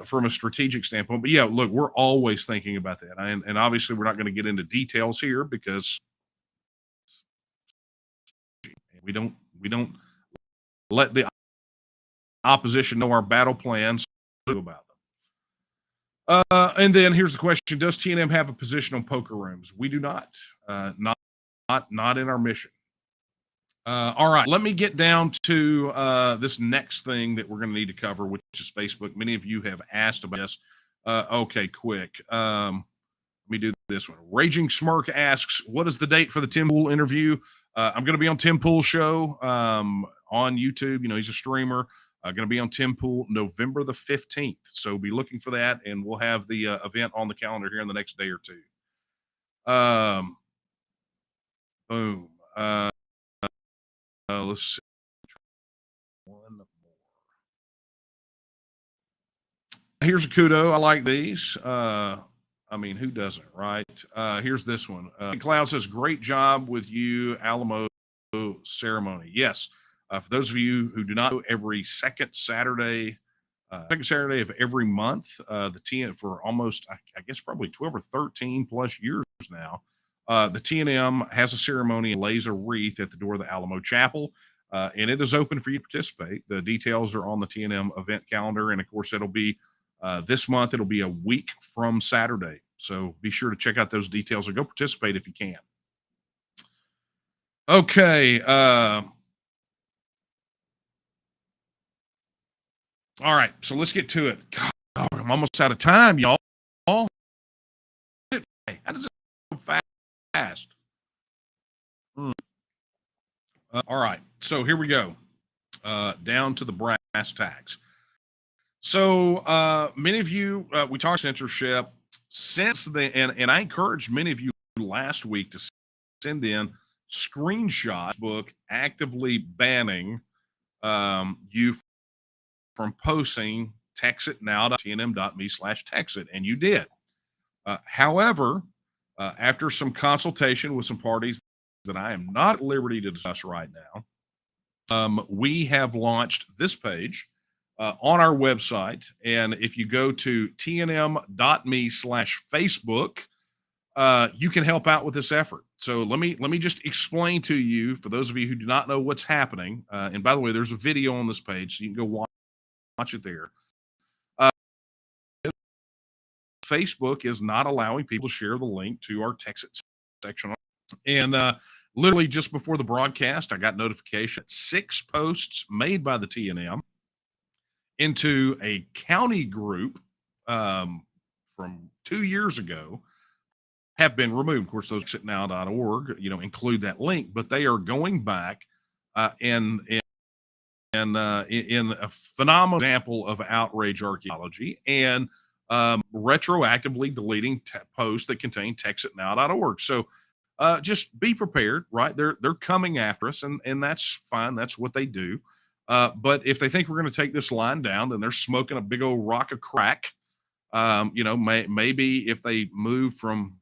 from a strategic standpoint. But yeah, look, we're always thinking about that, and obviously we're not going to get into details here because we don't let the opposition know our battle plans about them. And then here's the question: does TNM have a position on poker rooms? We do not. Not in our mission. All right, let me get down to this next thing that we're going to need to cover, which is Facebook. Many of you have asked about this. Okay, quick. Let me do this one. Raging Smirk asks, what is the date for the Tim Pool interview? I'm going to be on Tim Pool's show on YouTube. He's a streamer. Going to be on Tim Pool November the 15th. So be looking for that, and we'll have the event on the calendar here in the next day or two. Boom. Let's see. One more. Here's a kudo. I like these. Who doesn't, right? Here's this one. Cloud says, great job with you, Alamo ceremony. Yes. For those of you who do not know, every second Saturday of every month, the TNM, for almost, I guess, probably 12 or 13 plus years now, the TNM has a ceremony and lays a wreath at the door of the Alamo Chapel, and it is open for you to participate. The details are on the TNM event calendar, and of course, it'll be this month. It'll be a week from Saturday, so be sure to check out those details and go participate if you can. Okay. All right, so let's get to it. God, I'm almost out of time, y'all. How does it go fast? All right, so here we go. Down to the brass tacks. So many of you, we talked censorship since then, and I encouraged many of you last week to send in screenshots book actively banning you from posting texitnow.tnm.me/texit, and you did. However, after some consultation with some parties that I am not at liberty to discuss right now, we have launched this page on our website. And if you go to tnm.me/Facebook, you can help out with this effort. So let me just explain to you, for those of you who do not know what's happening. And by the way, there's a video on this page, so you can go watch it there. Facebook is not allowing people to share the link to our Texit section. And literally just before the broadcast, I got notification that 6 posts made by the TNM into a county group from 2 years ago have been removed. Of course, those texitnow.org, include that link, but they are going back in a phenomenal example of outrage archaeology and retroactively deleting posts that contain texitnow.org. So just be prepared, right? They're coming after us, and that's fine. That's what they do. But if they think we're going to take this line down, then they're smoking a big old rock of crack. Maybe if they move from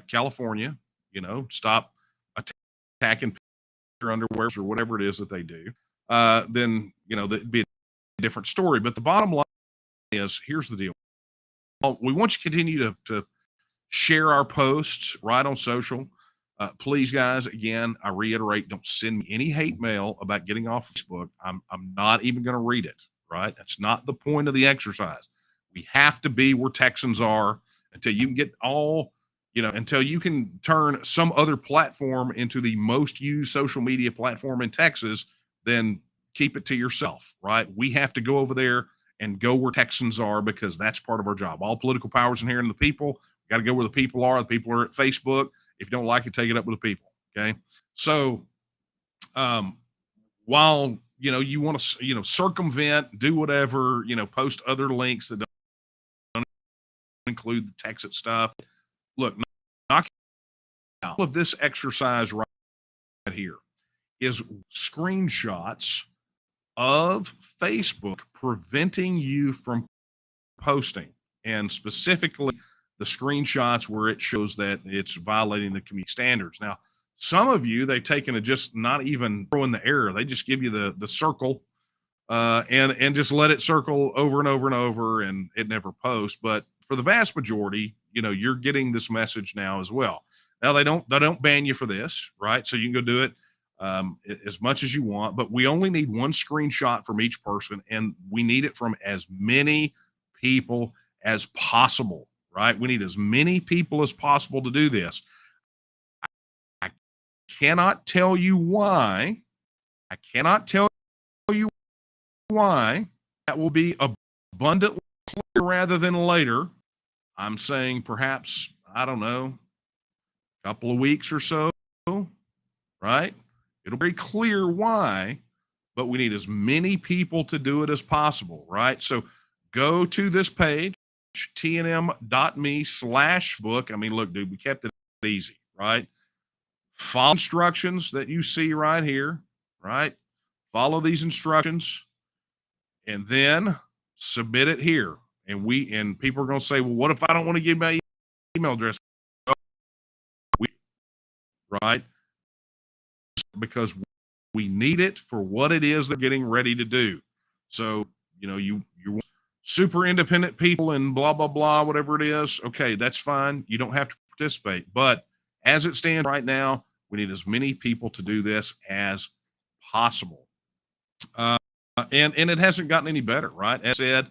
California, stop attacking their underwear or whatever it is that they do, then that'd be a different story. But the bottom line is, here's the deal. We want you to continue to share our posts right on social. Please, guys, again, I reiterate, don't send me any hate mail about getting off Facebook. I'm not even going to read it, right? That's not the point of the exercise. We have to be where Texans are until you can get until you can turn some other platform into the most used social media platform in Texas, then keep it to yourself, right? We have to go over there and go where Texans are, because that's part of our job. All political powers inherent in the people. We got to go where the people are. The people are at Facebook. If you don't like it, take it up with the people. Okay. So, while, you want to, circumvent, do whatever, post other links that don't include the Texit stuff. Look, knock out. All of this exercise right here is screenshots of Facebook preventing you from posting, and specifically the screenshots where it shows that it's violating the community standards. Now, some of you, they've taken it just not even throwing the error. They just give you the circle and just let it circle over and over and over, and it never posts. But for the vast majority, you're getting this message now as well. Now they don't ban you for this, right? So you can go do it as much as you want, but we only need one screenshot from each person, and we need it from as many people as possible, right? We need as many people as possible to do this. I cannot tell you why. That will be abundantly clear rather than later. I'm saying perhaps, I don't know, a couple of weeks or so, right? It'll be very clear why, but we need as many people to do it as possible, right? So go to this page, tnm.me/book. I mean, look, dude, we kept it easy, right? Follow instructions that you see right here, right? Follow these instructions and then submit it here. And people are going to say, well, what if I don't want to give my email address? Right? Because we need it for what it is they're getting ready to do. So, you're super independent people and blah, blah, blah, whatever it is. Okay, that's fine. You don't have to participate. But as it stands right now, we need as many people to do this as possible. And it hasn't gotten any better, right? As I said,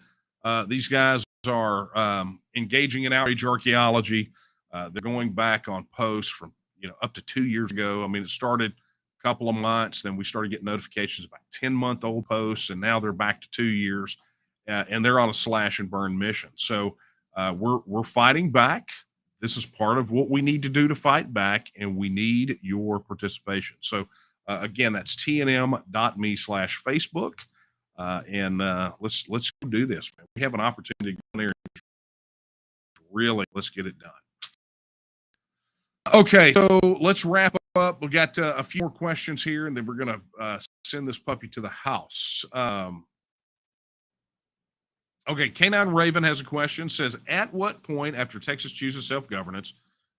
these guys are engaging in outrage archaeology. They're going back on posts from, up to 2 years ago. I mean, it started a couple of months, then we started getting notifications about 10-month-old posts, and now they're back to 2 years, and they're on a slash and burn mission. So we're fighting back. This is part of what we need to do to fight back, and we need your participation. So again, that's tnm.me/Facebook. And let's go do this, man. We have an opportunity to go in there and really let's get it done. Okay, so let's wrap up. We got a few more questions here, and then we're going to send this puppy to the house. Okay, Canine Raven has a question. Says, at what point after Texas chooses self-governance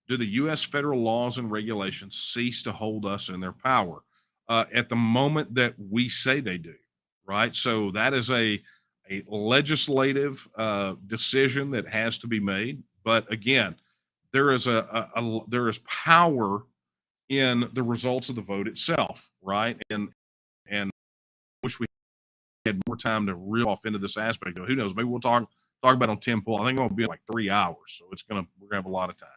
do the U.S. federal laws and regulations cease to hold us in their power? At the moment that we say they do, right? So that is a legislative decision that has to be made. But again, there is there is power in the results of the vote itself, right? And wish we had more time to reel off into this aspect. Who knows? Maybe we'll talk about on 10 poll. I think it's going to be like 3 hours, so we're gonna have a lot of time.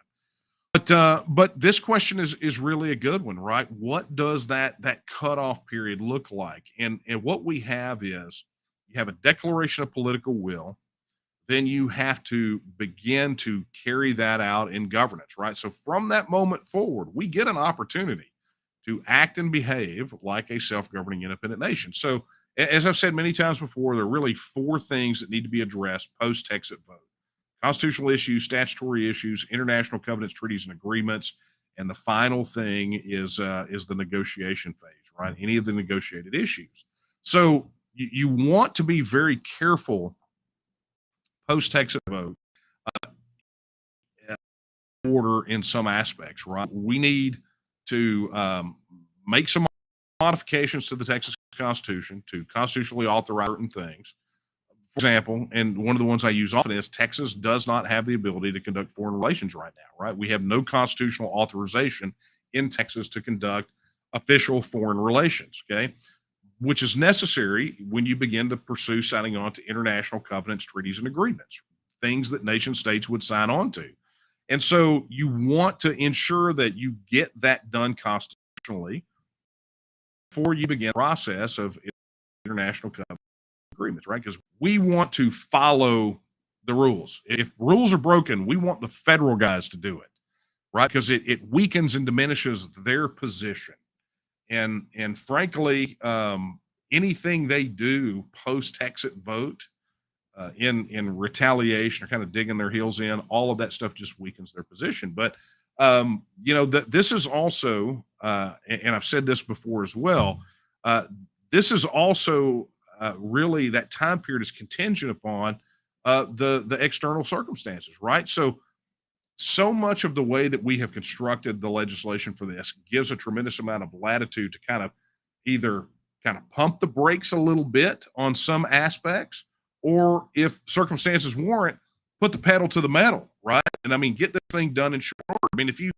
But this question is really a good one, right? What does that cutoff period look like? And what we have is you have a declaration of political will, then you have to begin to carry that out in governance, right? So from that moment forward, we get an opportunity to act and behave like a self-governing independent nation. So as I've said many times before, there are really 4 things that need to be addressed post-Texit vote: constitutional issues, statutory issues, international covenants, treaties, and agreements. And the final thing is the negotiation phase, right? Any of the negotiated issues. So you want to be very careful post-Texit vote order in some aspects, right? We need to make some modifications to the Texas Constitution to constitutionally authorize certain things. For example, and one of the ones I use often is Texas does not have the ability to conduct foreign relations right now, right? We have no constitutional authorization in Texas to conduct official foreign relations, okay? Which is necessary when you begin to pursue signing on to international covenants, treaties, and agreements, things that nation states would sign on to. And so you want to ensure that you get that done constitutionally before you begin the process of international covenant agreements, right? Because we want to follow the rules. If rules are broken, we want the federal guys to do it, right? Because it weakens and diminishes their position. And frankly, anything they do post-Texit vote in retaliation or kind of digging their heels in, all of that stuff just weakens their position. But this is also, and I've said this before as well. This is also really that time period is contingent upon the external circumstances, right? So much of the way that we have constructed the legislation for this gives a tremendous amount of latitude to kind of either kind of pump the brakes a little bit on some aspects, or if circumstances warrant, put the pedal to the metal, right? And I mean, get this thing done in short order. I mean, if you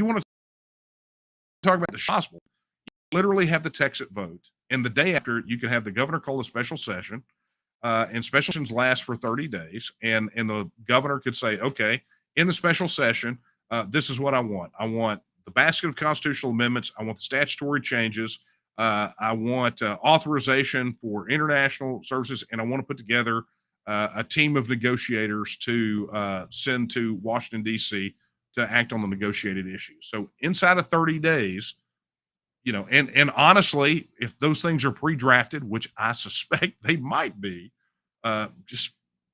want to talk about the gospel, you literally have the Texit vote, and the day after, you can have the governor call a special session, and special sessions last for 30 days, and the governor could say, okay, in the special session, this is what I want. I want the basket of constitutional amendments. I want the statutory changes. I want authorization for international services, and I want to put together a team of negotiators to send to Washington, D.C. to act on the negotiated issues. So inside of 30 days, and honestly, if those things are pre-drafted, which I suspect they might be, just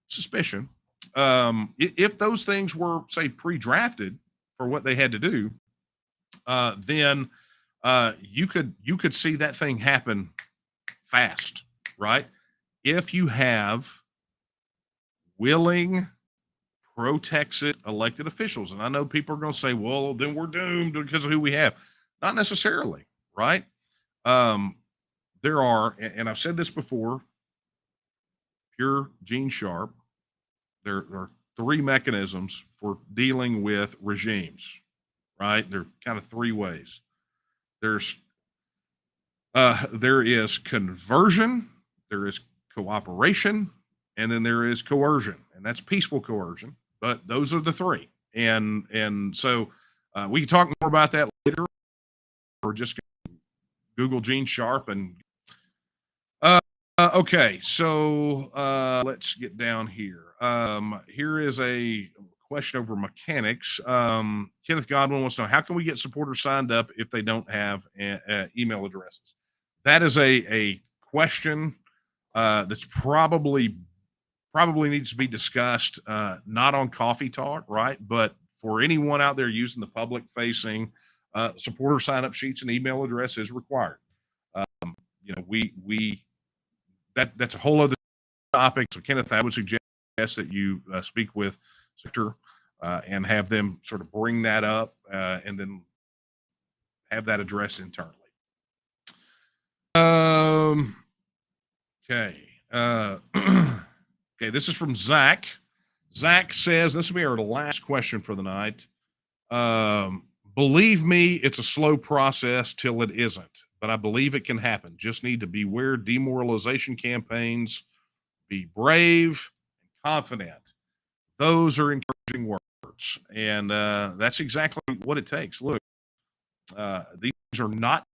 suspicion, if those things were, say, pre-drafted for what they had to do, then you could see that thing happen fast, right? If you have willing pro-Texit elected officials. And I know people are going to say, well, then we're doomed because of who we have. Not necessarily, right? There are, and I've said this before, pure Gene Sharp, there are 3 mechanisms for dealing with regimes, right? There are kind of 3 ways. There is conversion, there is cooperation, and then there is coercion, and that's peaceful coercion. But those are the 3, and so we can talk more about that later, or just Google Gene Sharp and. Okay, so let's get down here. Here is a question over mechanics. Kenneth Godwin wants to know, how can we get supporters signed up if they don't have email addresses? That is a question that's probably needs to be discussed, not on Coffee Talk, right? But for anyone out there using the public-facing supporter sign-up sheets and email address is required. That's a whole other topic. So Kenneth, I would suggest that you speak with Sector and have them sort of bring that up and then have that addressed internally. Okay. Okay, this is from Zach. Zach says, this will be our last question for the night. Believe me, it's a slow process till it isn't, but I believe it can happen. Just need to beware demoralization campaigns, be brave and confident. Those are encouraging words. And that's exactly what it takes. Look, these are not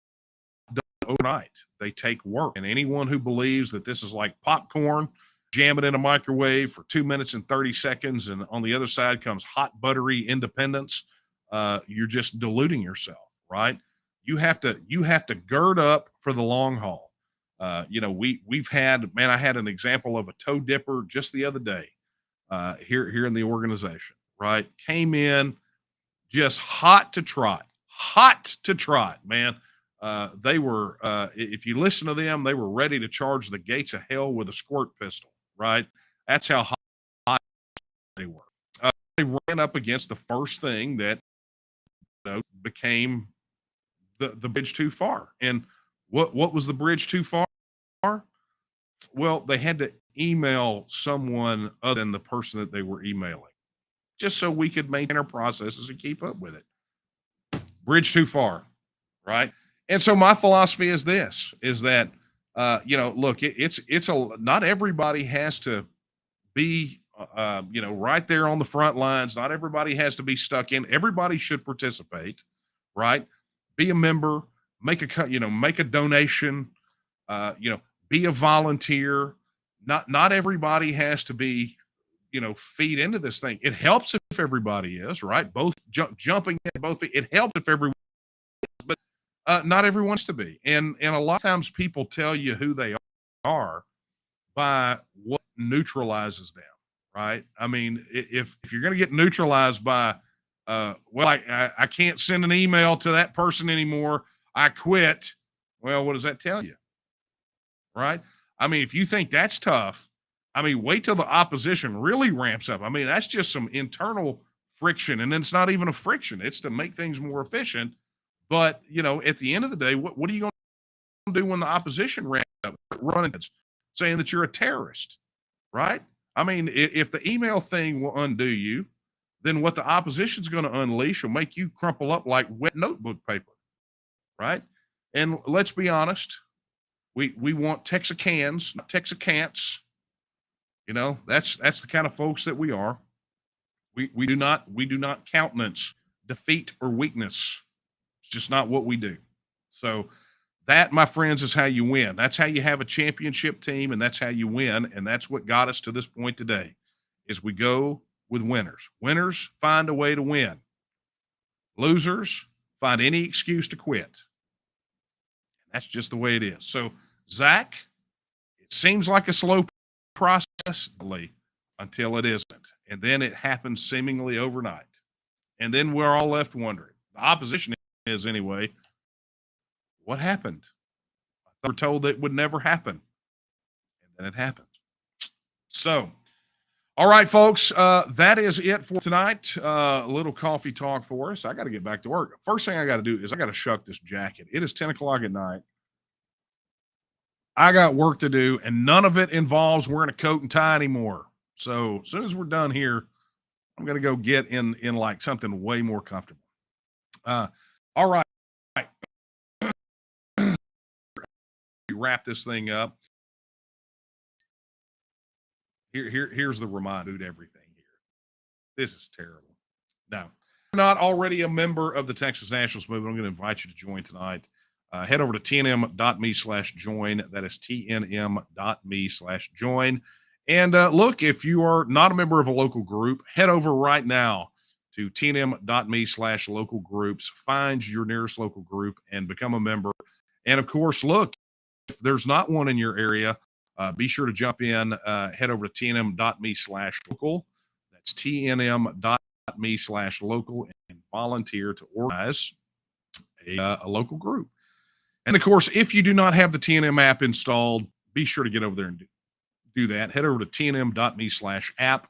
done overnight. They take work. And anyone who believes that this is like popcorn, jam it in a microwave for 2 minutes and 30 seconds, and on the other side comes hot, buttery independence, you're just deluding yourself, right? You have to gird up for the long haul. I had an example of a toe dipper just the other day here in the organization, right? Came in just hot to trot, man. They were, if you listen to them, they were ready to charge the gates of hell with a squirt pistol, right? That's how hot they were. They ran up against the first thing that became the bridge too far. And what was the bridge too far? Well, they had to email someone other than the person that they were emailing, just so we could maintain our processes and keep up with it. Bridge too far, right? And so my philosophy is this: is that look, not everybody has to be right there on the front lines. Not everybody has to be stuck in. Everybody should participate, right? Be a member, make a donation, be a volunteer. Not everybody has to be, feed into this thing. It helps if everybody is, right? Both jumping in both. It helps if everyone is, but not everyone wants to be. And a lot of times people tell you who they are by what neutralizes them, right? I mean, if you're going to get neutralized by, I can't send an email to that person anymore, I quit. Well, what does that tell you? Right? I mean, if you think that's tough, I mean, wait till the opposition really ramps up. I mean, that's just some internal friction. And then it's not even a friction. It's to make things more efficient. But, at the end of the day, what are you going to do when the opposition ramps up, running, saying that you're a terrorist, right? I mean, if the email thing will undo you, then what the opposition's going to unleash will make you crumple up like wet notebook paper, right? And let's be honest, we want Texicans, not Texicants. That's the kind of folks that we are. We do not countenance defeat or weakness. It's just not what we do. So that, my friends, is how you win. That's how you have a championship team, and that's how you win. And that's what got us to this point today, is we go with winners. Winners find a way to win. Losers find any excuse to quit. That's just the way it is. So, Zach, it seems like a slow process until it isn't. And then it happens seemingly overnight. And then we're all left wondering. The opposition is, anyway, what happened? I thought we were told that it would never happen. And then it happened. So, all right, folks, that is it for tonight. A little coffee talk for us. I got to get back to work. First thing I got to do is I got to shuck this jacket. It is 10 o'clock at night. I got work to do, and none of it involves wearing a coat and tie anymore. So as soon as we're done here, I'm going to go get in like something way more comfortable. All right. Wrap this thing up. Here's the reminder to everything here. This is terrible. Now, if you're not already a member of the Texas Nationals movement, I'm going to invite you to join tonight. Head over to tnm.me/join. That is tnm.me/join. And look, if you are not a member of a local group, head over right now to tnm.me/local groups. Find your nearest local group and become a member. And of course, look, if there's not one in your area, be sure to jump in. Head over to tnm.me/local. That's tnm.me/local and volunteer to organize a local group. And of course, if you do not have the TNM app installed, be sure to get over there and do that. Head over to tnm.me/app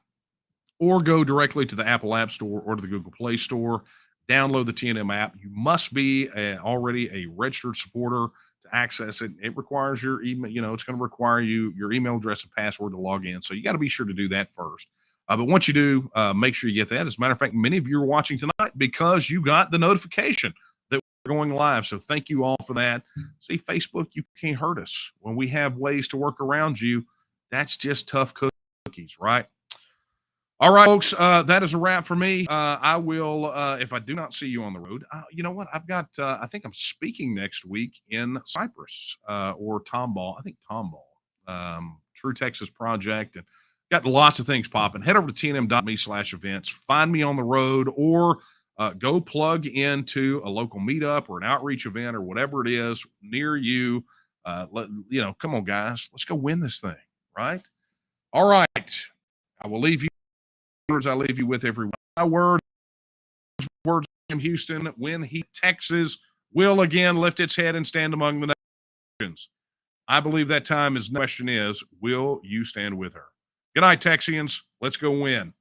or go directly to the Apple App Store or to the Google Play Store. Download the TNM app. You must be already a registered supporter to access it. It requires your email. It's going to require your email address and password to log in. So you got to be sure to do that first. But once you do, make sure you get that. As a matter of fact, many of you are watching tonight because you got the notification that we're going live. So thank you all for that. See, Facebook, you can't hurt us. When we have ways to work around you, that's just tough cookies, right? All right, folks, that is a wrap for me. I will, if I do not see you on the road, you know what? I've got, I think I'm speaking next week in Cypress or Tomball. I think Tomball, True Texas Project, and got lots of things popping. Head over to tnm.me/events. Find me on the road or go plug into a local meetup or an outreach event or whatever it is near you. Come on, guys. Let's go win this thing, right? All right. I will leave you. I leave you with every word. Words from Houston. When Texas will again lift its head and stand among the nations. I believe that time is. The question is, will you stand with her? Good night, Texians. Let's go win.